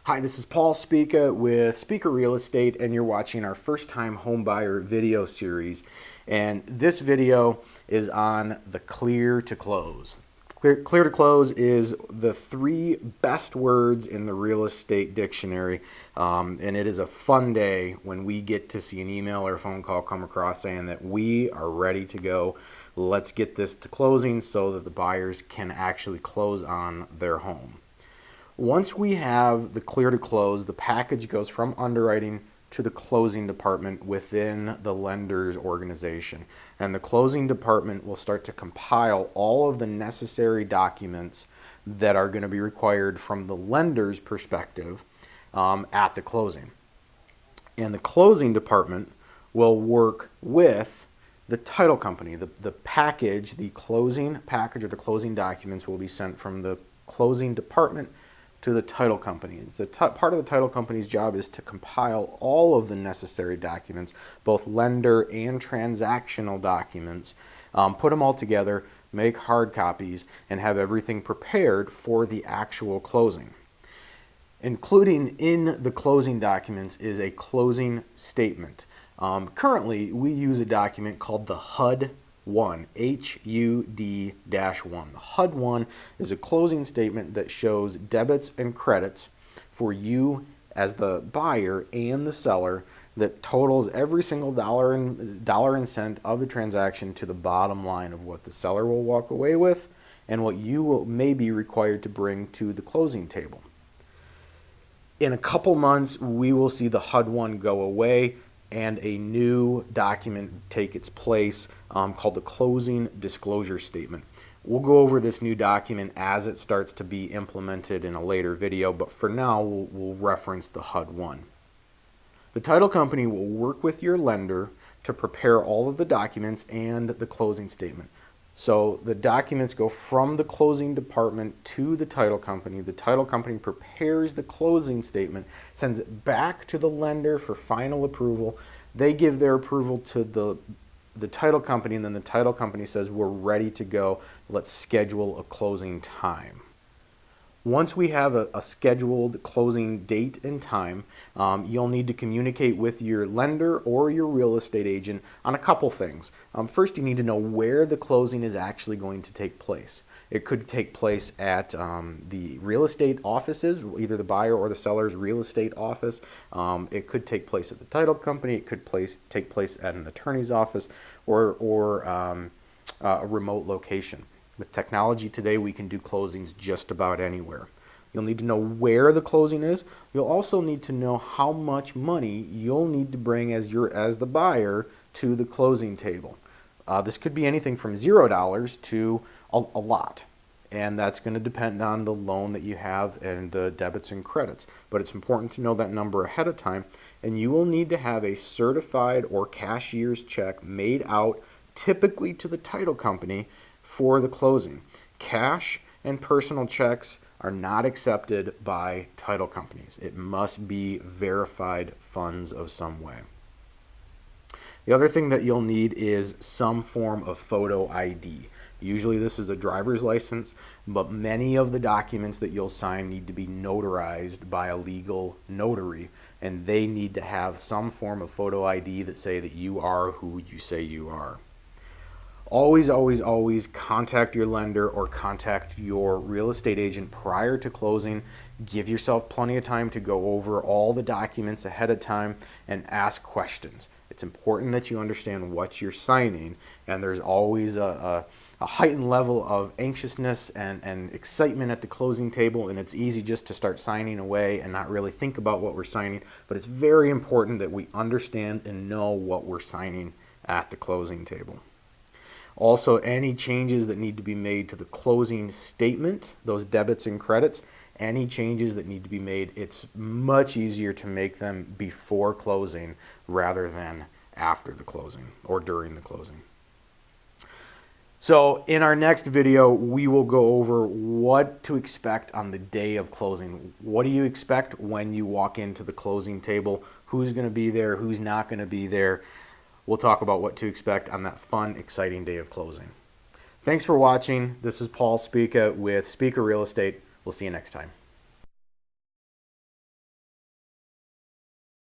Hi, this is Paul Spica with Spica Real Estate, and you're watching our first time home buyer video series. And this video is on the clear to close. Clear to close is the three best words in the real estate dictionary. And it is a fun day when we get to see an email or a phone call come across saying that we are ready to go. Let's get this to closing so that the buyers can actually close on their home. Once we have the clear to close, the package goes from underwriting to the closing department within the lender's organization. And the closing department will start to compile all of the necessary documents that are going to be required from the lender's perspective at the closing. And the closing department will work with the title company. The package, the closing package or the closing documents will be sent from the closing department to the title company. Part of the title company's job is to compile all of the necessary documents, both lender and transactional documents, put them all together, make hard copies, and have everything prepared for the actual closing. Including in the closing documents is a closing statement. Currently, we use a document called the HUD-1, HUD-1. The HUD-1 is a closing statement that shows debits and credits for you as the buyer and the seller that totals every single dollar and cent of the transaction to the bottom line of what the seller will walk away with and what you may be required to bring to the closing table. In a couple months, we will see the HUD-1 go away and a new document take its place called the Closing Disclosure Statement. We'll go over this new document as it starts to be implemented in a later video, but for now we'll reference the HUD-1. The title company will work with your lender to prepare all of the documents and the closing statement. So the documents go from the closing department to the title company. The title company prepares the closing statement, sends it back to the lender for final approval. They give their approval to the title company, and then the title company says, we're ready to go. Let's schedule a closing time. Once we have a scheduled closing date and time, you'll need to communicate with your lender or your real estate agent on a couple things. First, you need to know where the closing is actually going to take place. It could take place at the real estate offices, either the buyer or the seller's real estate office. It could take place at the title company. It could take place at an attorney's office or a remote location. With technology today, we can do closings just about anywhere. You'll need to know where the closing is. You'll also need to know how much money you'll need to bring as the buyer to the closing table. This could be anything from $0 to a lot, and that's going to depend on the loan that you have and the debits and credits. But it's important to know that number ahead of time, and you will need to have a certified or cashier's check made out, typically to the title company, for the closing. Cash and personal checks are not accepted by title companies. It must be verified funds of some way. The other thing that you'll need is some form of photo ID. Usually this is a driver's license, but many of the documents that you'll sign need to be notarized by a legal notary, and they need to have some form of photo ID that say that you are who you say you are. Always, always, always contact your lender or contact your real estate agent prior to closing. Give yourself plenty of time to go over all the documents ahead of time and ask questions. It's important that you understand what you're signing, and there's always a heightened level of anxiousness and excitement at the closing table, and it's easy just to start signing away and not really think about what we're signing, but it's very important that we understand and know what we're signing at the closing table. Also, any changes that need to be made to the closing statement, those debits and credits, any changes that need to be made, it's much easier to make them before closing rather than after the closing or during the closing. So in our next video, we will go over what to expect on the day of closing. What do you expect when you walk into the closing table? Who's going to be there? Who's not going to be there? We'll talk about what to expect on that fun, exciting day of closing. Thanks for watching. This is Paul Spica with Spica Real Estate. We'll see you next time.